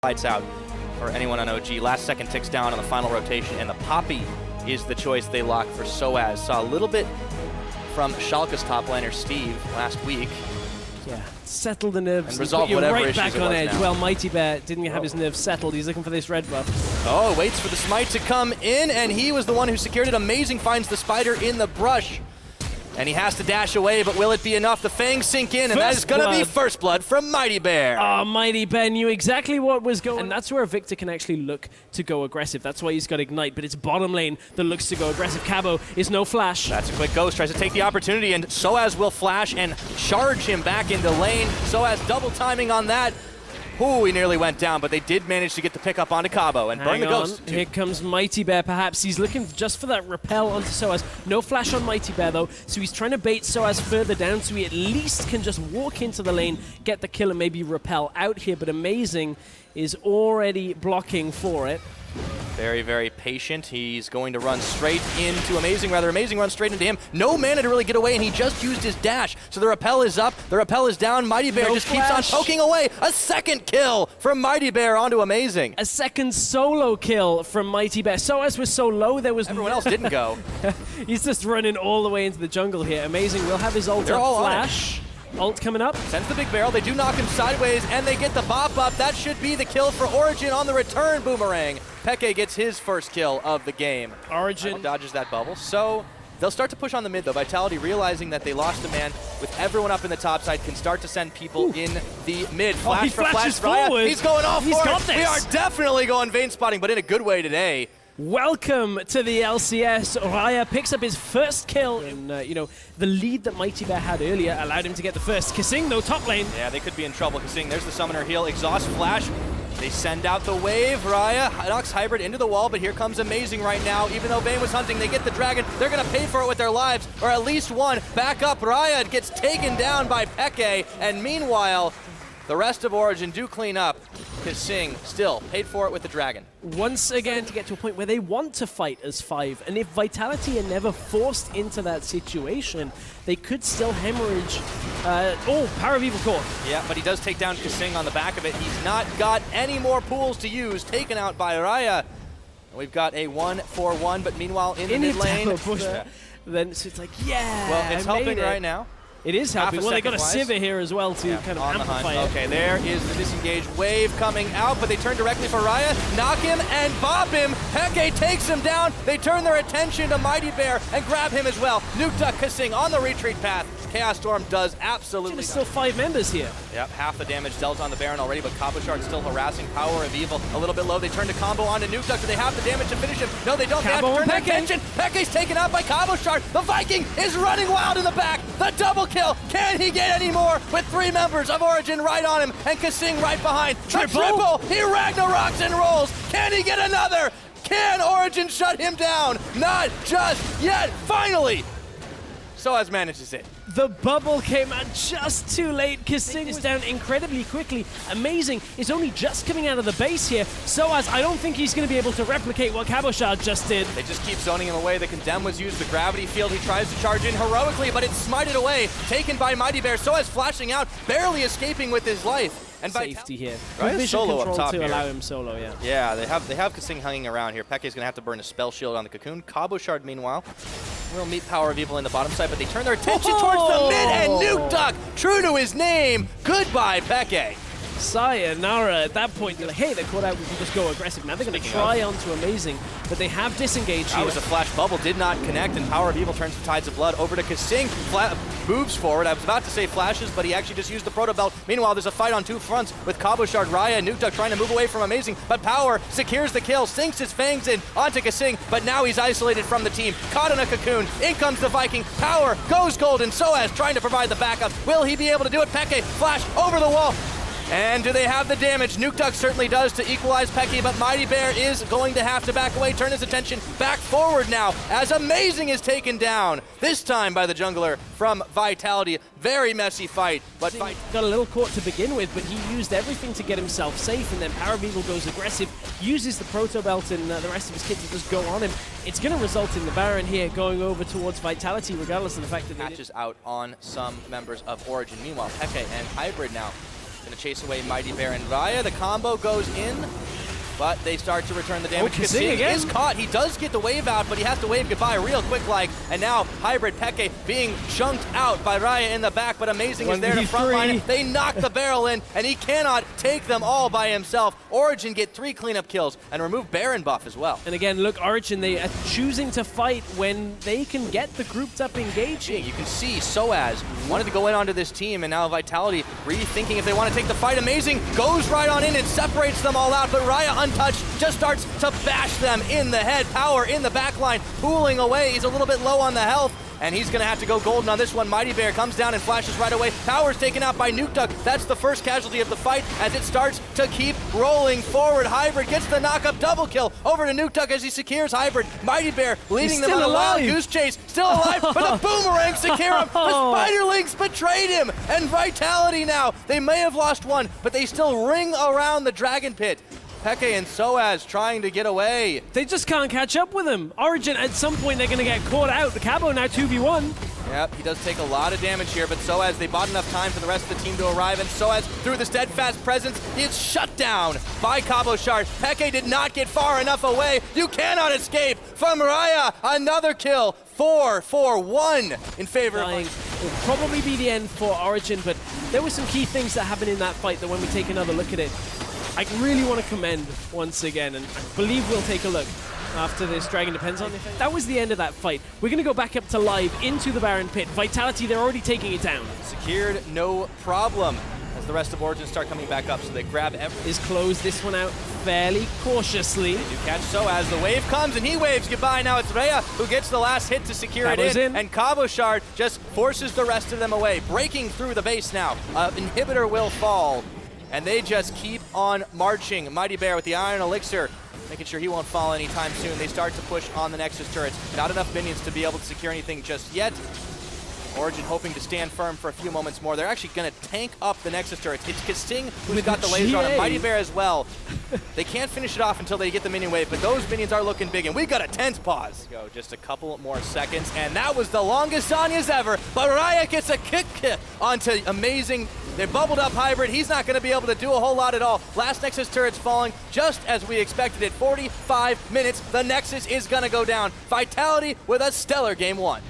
Lights out for anyone on OG. Last second ticks down on the final rotation, and the Poppy is the choice they lock for Soaz. Saw a little bit from Schalke's top laner, Steve, last week. Yeah, settle the nerves and resolve put you whatever right issues back it on was edge. now. Well, Mighty Bear didn't have his nerves settled. He's looking for this red buff. Oh, waits for the smite to come in, and he was the one who secured it. Amazing finds the spider in the brush. And he has to dash away, but will it be enough? The fangs sink in, and that is going to be first blood from Mighty Bear. Oh, Mighty Bear knew exactly what was going on. And that's where Victor can actually look to go aggressive. That's why he's got Ignite, but it's bottom lane that looks to go aggressive. Cabo is no flash. That's a quick ghost, tries to take the opportunity, and Soaz will flash and charge him back into lane. Soaz double timing on that. Ooh, he nearly went down, but they did manage to get the pick up onto Cabo and burn the ghost. Here comes Mighty Bear, perhaps. He's looking just for that repel onto Soaz. No flash on Mighty Bear, though, so he's trying to bait Soaz further down so he at least can just walk into the lane, get the kill, and maybe repel out here. But Amazing is already blocking for it. Very, very patient. He's going to run straight into Amazing, rather. Amazing runs straight into him. No mana to really get away, and he just used his dash. So the repel is up, the repel is down. Mighty Bear just keeps on poking away. A second kill from Mighty Bear onto Amazing. A second solo kill from Mighty Bear. Soaz was so low, there was everyone else didn't go. He's just running all the way into the jungle here. Amazing will have his ult up. Flash. Ult coming up. Sends the big barrel. They do knock him sideways, and they get the bop up. That should be the kill for Origen on the return boomerang. Peke gets his first kill of the game. Origen dodges that bubble. So they'll start to push on the mid, though. Vitality, realizing that they lost a man with everyone up in the top side, can start to send people in the mid. Flash for Flash. Raya. He's going off for it. We are definitely going vein spotting, but in a good way today. Welcome to the LCS. Raya picks up his first kill. And, you know, the lead that Mighty Bear had earlier allowed him to get the first. Kissing, though, top lane. Yeah, they could be in trouble. Kissing, there's the summoner heal. Exhaust flash. They send out the wave. Raya knocks Hybrid into the wall, but here comes Amazing right now. Even though Vayne was hunting, they get the dragon. They're going to pay for it with their lives, or at least one. Back up, Raya gets taken down by Peke, and meanwhile, the rest of Origen do clean up. Kissing still paid for it with the dragon. Once again, to get to a point where they want to fight as 5, and if Vitality are never forced into that situation, they could still hemorrhage. Power of Evil Core. Yeah, but he does take down Kissing on the back of it. He's not got any more pools to use. Taken out by Raya. We've got a 1-4-1, but meanwhile in the mid lane. Then so it's like, yeah. Well, it's helping right now. It is helping. Well, they got a Sivir here as well to kind of amplify it. Okay, there is the disengaged wave coming out, but they turn directly for Raya, knock him and bop him. Peke takes him down. They turn their attention to Mighty Bear and grab him as well. Nuke Duck Kissing on the retreat path. Chaos Storm does absolutely There's still 5 members here. Yep, half the damage dealt on the Baron already, but Cabochard still harassing. Power of Evil a little bit low. They turn to combo onto Nuke Duck. Do they have the damage to finish him? No, they don't. They have to turn their attention. Peke's taken out by Cabochard. The Viking is running wild in the back. The double kill. Can he get any more with 3 members of Origen right on him and Kissing right behind? Triple. He Ragnaroks and rolls. Can he get another? Can Origen shut him down? Not just yet. Finally, Soaz manages it. The bubble came out just too late. Kissing is down incredibly quickly. Amazing is only just coming out of the base here. Soaz, I don't think he's going to be able to replicate what Cabochard just did. They just keep zoning him away. The Condemn was used. The Gravity Field, he tries to charge in heroically, but it's smited away. Taken by Mighty Bear. Soaz flashing out, barely escaping with his life. And safety here. Right, solo up top to allow him solo, yeah. Yeah, they have Kissing hanging around here. Peke's going to have to burn a spell shield on the Cocoon. Cabochard, meanwhile, will meet Power of Evil in the bottom side, but they turn their attention towards the mid, and Nuke Duck, true to his name. Goodbye, Peke. Sayonara. At that point, they're like, hey, they're caught out, we can just go aggressive. Now they're going to try onto Amazing, but they have disengaged here. That was a flash bubble, did not connect, and Power of Evil turns the Tides of Blood over to Kissing. Moves forward. I was about to say flashes, but he actually just used the Proto Belt. Meanwhile, there's a fight on 2 fronts with Cabochard, Raya, and Nuke Duck trying to move away from Amazing, but Power secures the kill, sinks his fangs in onto Kissing, but now he's isolated from the team. Caught in a cocoon. In comes the Viking. Power goes gold, and Soaz trying to provide the backup. Will he be able to do it? Peke, flash over the wall. And do they have the damage? Nuke Duck certainly does to equalize Peke, but Mighty Bear is going to have to back away, turn his attention back forward now, as Amazing is taken down, this time by the jungler from Vitality. Very messy fight, but got a little caught to begin with, but he used everything to get himself safe, and then Power of Evil goes aggressive, uses the Proto Belt and the rest of his kit to just go on him. It's going to result in the Baron here going over towards Vitality, regardless of the fact that patches out on some members of Origen. Meanwhile, Peke and Hybrid now Gonna chase away Mighty Bear and Raya. The combo goes in, but they start to return the damage. Kasing is caught. He does get the wave out, but he has to wave goodbye real quick like. And now Hybrid Peke being chunked out by Raya in the back, but Amazing is there to frontline. They knock the barrel in, and he cannot take them all by himself. Origen get 3 cleanup kills and remove Baron buff as well. And again, look, Origen, they are choosing to fight when they can get the grouped up engaging. You can see Soaz wanted to go in onto this team, and now Vitality rethinking if they want to take the fight. Amazing goes right on in and separates them all out, but Raya untouched just starts to bash them in the head. Power in the backline, pooling away. He's a little bit low on the health, and he's going to have to go golden on this one. Mighty Bear comes down and flashes right away. Power's taken out by Nuke Duck. That's the first casualty of the fight as it starts to keep rolling forward. Hybrid gets the knock-up double kill over to Nuke Duck as he secures Hybrid. Mighty Bear leading them on a wild goose chase. Still alive, but the boomerang secure him. The Spiderlings betrayed him, and Vitality now. They may have lost one, but they still ring around the Dragon Pit. Peke and Soaz trying to get away. They just can't catch up with him. Origen, at some point, they're going to get caught out. The Cabo now 2v1. Yep, he does take a lot of damage here, but Soaz, they bought enough time for the rest of the team to arrive, and Soaz, through the steadfast presence, is shut down by Cabo Shard. Peke did not get far enough away. You cannot escape from Raya. Another kill. 4-4-1 in favor of... Will probably be the end for Origen, but there were some key things that happened in that fight that when we take another look at it, I really want to commend once again, and I believe we'll take a look after this. Dragon depends on if that was the end of that fight. We're going to go back up to live into the Baron Pit. Vitality, they're already taking it down. Secured, no problem, as the rest of Origen start coming back up, so they grab everything. Is close this one out fairly cautiously. They do catch Soaz. The wave comes, and he waves goodbye. Now it's Rhea who gets the last hit to secure it in, and Cabo Shard just forces the rest of them away, breaking through the base now. Inhibitor will fall. And they just keep on marching. Mighty Bear with the Iron Elixir, making sure he won't fall anytime soon. They start to push on the Nexus turrets. Not enough minions to be able to secure anything just yet. Origen hoping to stand firm for a few moments more. They're actually going to tank up the Nexus turrets. It's Kasing who's got the laser on him. Mighty Bear as well. They can't finish it off until they get the minion wave, but those minions are looking big, and we've got a tense pause. Go just a couple more seconds, and that was the longest Zanya's ever, but Raya gets a kick onto Amazing. They bubbled up Hybrid. He's not going to be able to do a whole lot at all. Last Nexus turret's falling just as we expected it. 45 minutes. The Nexus is going to go down. Vitality with a stellar game 1.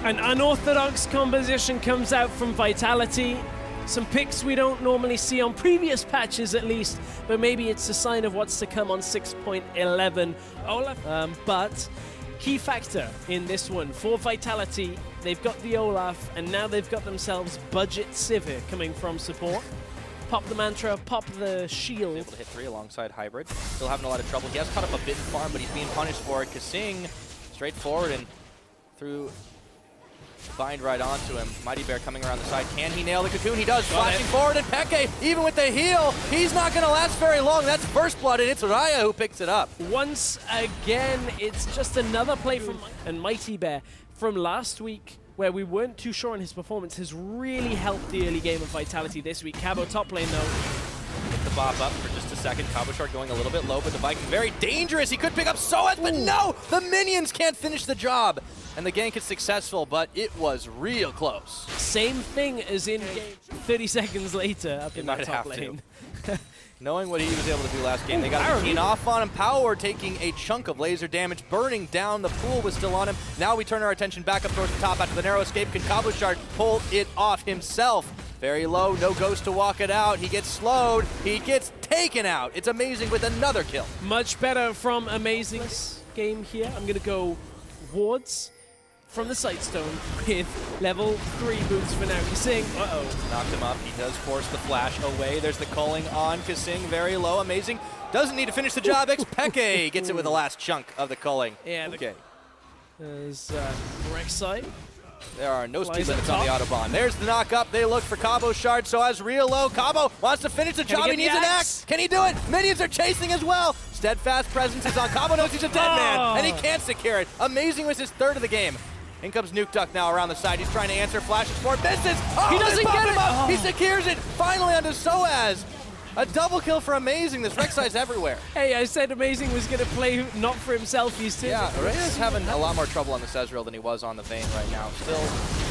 An unorthodox composition comes out from Vitality. Some picks we don't normally see on previous patches at least, but maybe it's a sign of what's to come on 6.11. Olaf, but key factor in this one for Vitality, they've got the Olaf, and now they've got themselves Budget Sivir coming from support. Pop the Mantra, pop the Shield. Able to hit 3 alongside Hybrid. Still having a lot of trouble. He has caught up a bit in farm, but he's being punished for it. Kasing straightforward and through... bind right onto him. Mighty Bear coming around the side. Can he nail the cocoon? He does. Flashing forward, and Peke, even with the heal, he's not going to last very long. That's first blood, and it's Raya who picks it up. Once again, it's just another play from... And Mighty Bear from last week, where we weren't too sure on his performance, has really helped the early game of Vitality this week. Cabo top lane, though. Hit the bop up for just a second. Cabo Shard going a little bit low, but the Viking very dangerous. He could pick up Soaz, but no! The minions can't finish the job. And the gank is successful, but it was real close. Same thing as in game 30 seconds later up in that top lane. Knowing what he was able to do last game, they got a routine off on him. Power taking a chunk of laser damage, burning down. The pool was still on him. Now we turn our attention back up towards the top after the narrow escape. Can Cabo Shard pull it off himself? Very low, no ghost to walk it out. He gets slowed, he gets taken out. It's Amazing with another kill. Much better from Amazing's game here. I'm gonna go wards from the Sightstone with level 3 boots for now. Kasing, knocked him up. He does force the flash away. There's the calling on Kasing, very low. Amazing doesn't need to finish the job. Peke gets it with the last chunk of the calling. Yeah, okay. There's Rek'Sai. There are no speed limits on the Autobahn. There's the knock up. They look for Cabo Shard, so as real low. Cabo wants to finish the job. He needs an axe. Can he do it? Minions are chasing as well. Steadfast presence is on. Cabo knows he's a dead man, and he can't secure it. Amazing was his third of the game. In comes Nuke Duck now around the side. He's trying to answer. Flashes for it. Misses. Oh, he doesn't get him up. He secures it. Finally onto Soaz. A double kill for Amazing. This Rek'Sai's everywhere. Hey, I said Amazing was going to play not for himself. He's yeah, Reyna's having a lot more trouble on the Sezreal than he was on the Vayne right now. Still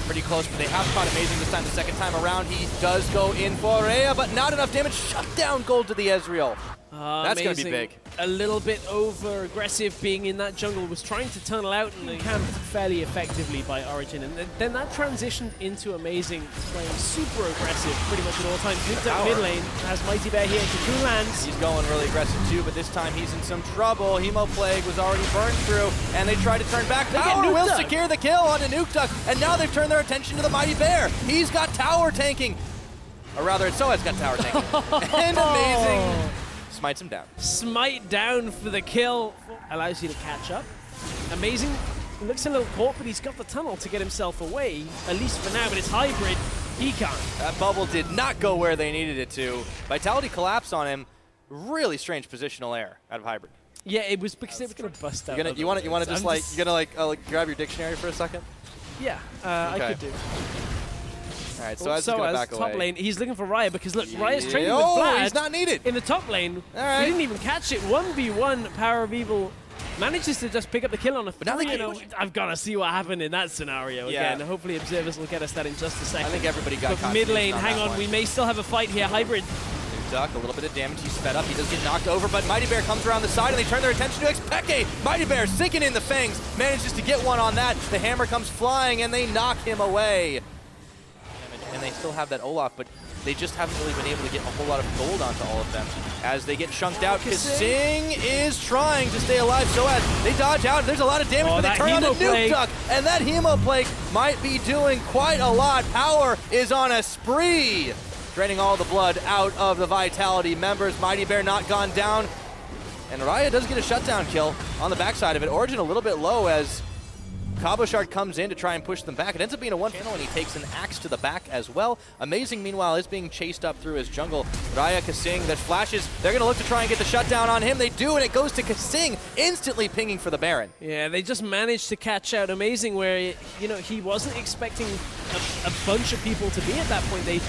pretty close, but they have caught Amazing this time. The second time around, he does go in for Rhea, but not enough damage. Shut down gold to the Ezreal. That's going to be big. A little bit over-aggressive being in that jungle, was trying to tunnel out and camped fairly effectively by Origen. And then that transitioned into Amazing, playing super aggressive pretty much at all times. Moved up mid lane, has Mighty Bear here, Cocoon lands. He's going really aggressive too, but this time he's in some trouble. Hemo Plague was already burned through, and they try to turn back. Power will secure the kill onto Nukeduck, and now they've turned their attention to the Mighty Bear. He's got tower tanking. Or rather, Soaz got tower tanking. And Amazing smites him down. Smite down for the kill. Allows you to catch up. Amazing looks a little caught, but he's got the tunnel to get himself away, at least for now, but it's Hybrid. He can't. That bubble did not go where they needed it to. Vitality collapsed on him. Really strange positional error out of Hybrid. Yeah, it was because they were going to bust out. You want to just like, you're going to grab your dictionary for a second? Yeah, okay. I could do. All right, so Soaz back top away. lane, he's looking for Raya because look, Raya's training with Vlad. He's not needed. In the top lane. All right. He didn't even catch it. 1v1, Power of Evil manages to just pick up the kill on a but now I've got to see what happened in that scenario again. Hopefully Observers will get us that in just a second. I think everybody got caught. Mid lane, hang on, we may still have a fight here. Hybrid. Duck, a little bit of damage, he's sped up, he does get knocked over, but Mighty Bear comes around the side and they turn their attention to Xpeke. Mighty Bear sinking in the fangs, manages to get one on that. The hammer comes flying and they knock him away. And they still have that Olaf, but they just haven't really been able to get a whole lot of gold onto all of them. As they get chunked out, Kasing is trying to stay alive, so as they dodge out, there's a lot of damage, but they turn on the Nukeduck, and that Hemo Plague might be doing quite a lot. Power is on a spree, draining all the blood out of the Vitality members. Mighty Bear not gone down, and Raya does get a shutdown kill on the backside of it. Origen a little bit low as Cabochard comes in to try and push them back. It ends up being a one panel, and he takes an axe to the back as well. Amazing, meanwhile, is being chased up through his jungle. Raya, Kasing, that flashes. They're going to look to try and get the shutdown on him. They do, and it goes to Kasing, instantly pinging for the Baron. Yeah, they just managed to catch out Amazing where, you know, he wasn't expecting a bunch of people to be at that point. They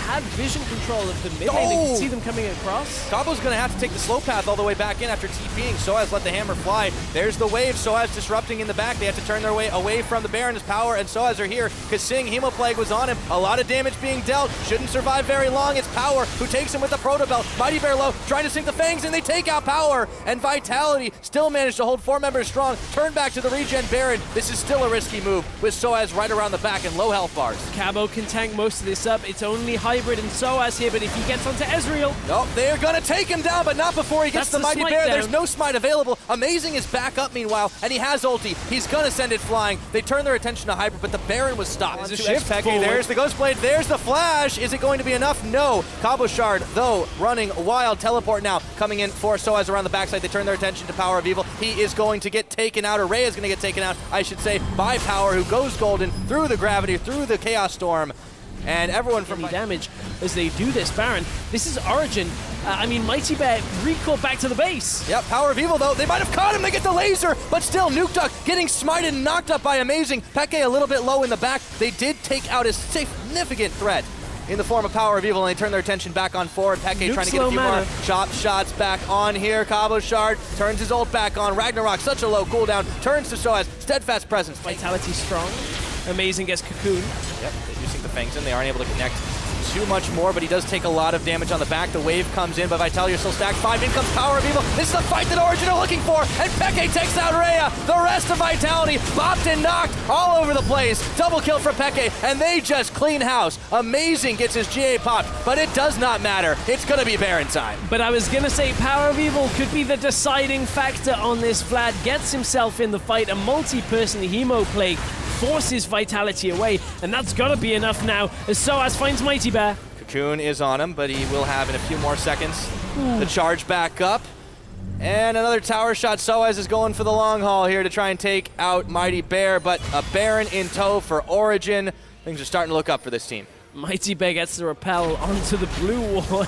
had vision control of the mid lane. They could see them coming across. Cabo's going to have to take the slow path all the way back in after TPing. Soaz let the hammer fly. There's the wave. Soaz disrupting in the back. They have to turn their way away from the Baron's power, and Soaz are here. Kasing, Hemo Plague was on him. A lot of damage being dealt. Shouldn't survive very long. It's Power who takes him with the Proto Belt. Mighty Bear low, trying to sink the Fangs, and they take out Power. And Vitality still managed to hold 4 members strong. Turn back to the regen Baron. This is still a risky move with Soaz right around the back and low health bars. Cabo can tank most of this up. It's only Hybrid and Soaz here, but if he gets onto Ezreal... Nope, they're going to take him down, but not before he gets the Mighty Bear. Down. There's no smite available. Amazing is back up meanwhile, and he has ulti. He's going to send it flying. They turn their attention to Hybrid, but the Baron was stopped. There's a shift forward. There's the Ghost Blade. There's the flash. Is it going to be enough? No. Cabochard, though, running wild. Teleport now coming in for Soaz around the backside. They turn their attention to Power of Evil. He is going to get taken out. Array is going to get taken out, I should say, by Power, who goes golden through the gravity, through the Chaos Storm. And everyone from damage as they do this Baron. This is Origen. I mean, Mighty Bear recall back to the base. Yep, Power of Evil, though. They might have caught him. They get the laser, but still, Nukeduck getting smited and knocked up by Amazing. Peke a little bit low in the back. They did take out a significant threat in the form of Power of Evil, and they turn their attention back on forward. Peke trying to get a few more shots back on here. Cabochard turns his ult back on. Ragnarok, such a low cooldown. Turns to Soaz. Steadfast presence. Vitality strong. Amazing gets Cocoon. Yep, they do sink the Fangs in. They aren't able to connect too much more, but he does take a lot of damage on the back. The wave comes in, but Vitality are still stacked. 5 in comes Power of Evil. This is the fight that Origen are looking for, and Peke takes out Rhea. The rest of Vitality bopped and knocked all over the place. Double kill for Peke, and they just clean house. Amazing gets his GA popped, but it does not matter. It's going to be Baron time. But I was going to say Power of Evil could be the deciding factor on this. Vlad gets himself in the fight. A multi-person Hemo Plague forces Vitality away, and that's got to be enough now as Soaz finds Mighty Bear. Cocoon is on him, but he will have in a few more seconds the charge back up. And another tower shot. Soaz is going for the long haul here to try and take out Mighty Bear, but a Baron in tow for Origen. Things are starting to look up for this team. Mighty Bear gets the repel onto the blue ward.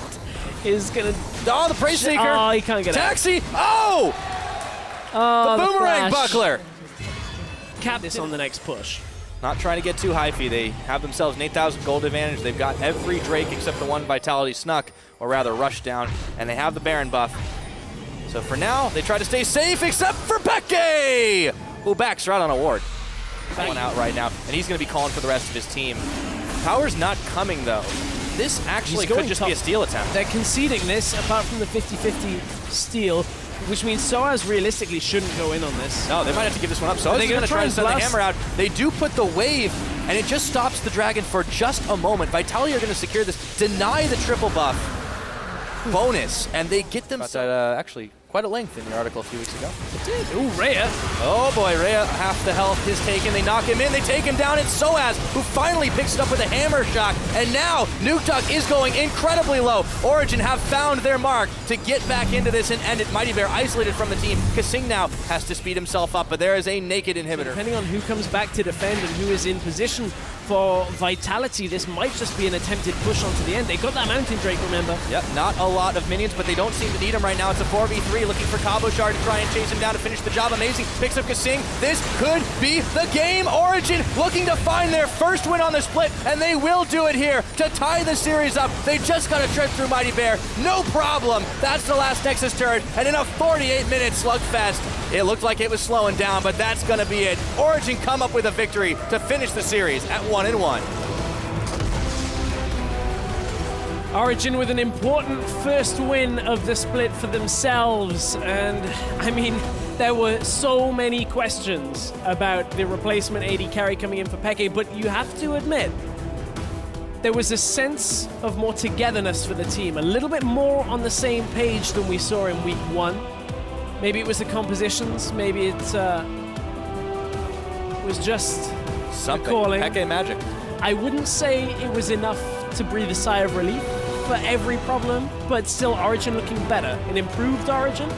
Is going to... Oh, the Praise Seeker. Oh, he can't get Taxi. out. Oh! The boomerang buckler. Cap this on the next push. Not trying to get too hyphy. They have themselves an 8,000 gold advantage. They've got every Drake except the one Vitality snuck, or rather rushed down, and they have the Baron buff. So for now, they try to stay safe except for Peke, who backs right on a ward. one out right now, and he's going to be calling for the rest of his team. Power's not coming, though. This actually could just be a steal attempt. They're conceding this, apart from the 50-50 steal, which means Soaz realistically shouldn't go in on this. No, they might have to give this one up. Soaz is going to try and send the hammer out. They do put the wave, and it just stops the Dragon for just a moment. Vitality are going to secure this, deny the triple buff bonus, and they get them actually quite a length in your article a few weeks ago. It did. Ooh, Rhea. Oh boy, Rhea, half the health is taken. They knock him in, they take him down. It's Soaz who finally picks it up with a hammer shot, and now Nukeduck is going incredibly low. Origen have found their mark to get back into this and end it. Mighty Bear isolated from the team. Kasing now has to speed himself up, but there is a naked inhibitor. Depending on who comes back to defend and who is in position for Vitality, this might just be an attempted push onto the end. They got that Mountain Drake, remember? Yep, not a lot of minions, but they don't seem to need him right now. It's a 4v3, looking for Cabochard to try and chase him down to finish the job. Amazing, picks up Kasing. This could be the game. Origen looking to find their first win on the split, and they will do it here to tie the series up. They just got to trip through Mighty Bear. No problem. That's the last Nexus turret, and in a 48-minute slugfest, it looked like it was slowing down, but that's going to be it. Origen come up with a victory to finish the series at 1-1. Origen with an important first win of the split for themselves, and I mean, there were so many questions about the replacement AD carry coming in for Peke, but you have to admit, there was a sense of more togetherness for the team, a little bit more on the same page than we saw in week 1. Maybe it was the compositions, maybe it was just something. Calling. Peke magic. I wouldn't say it was enough to breathe a sigh of relief for every problem, but still Origen looking better. An improved Origen,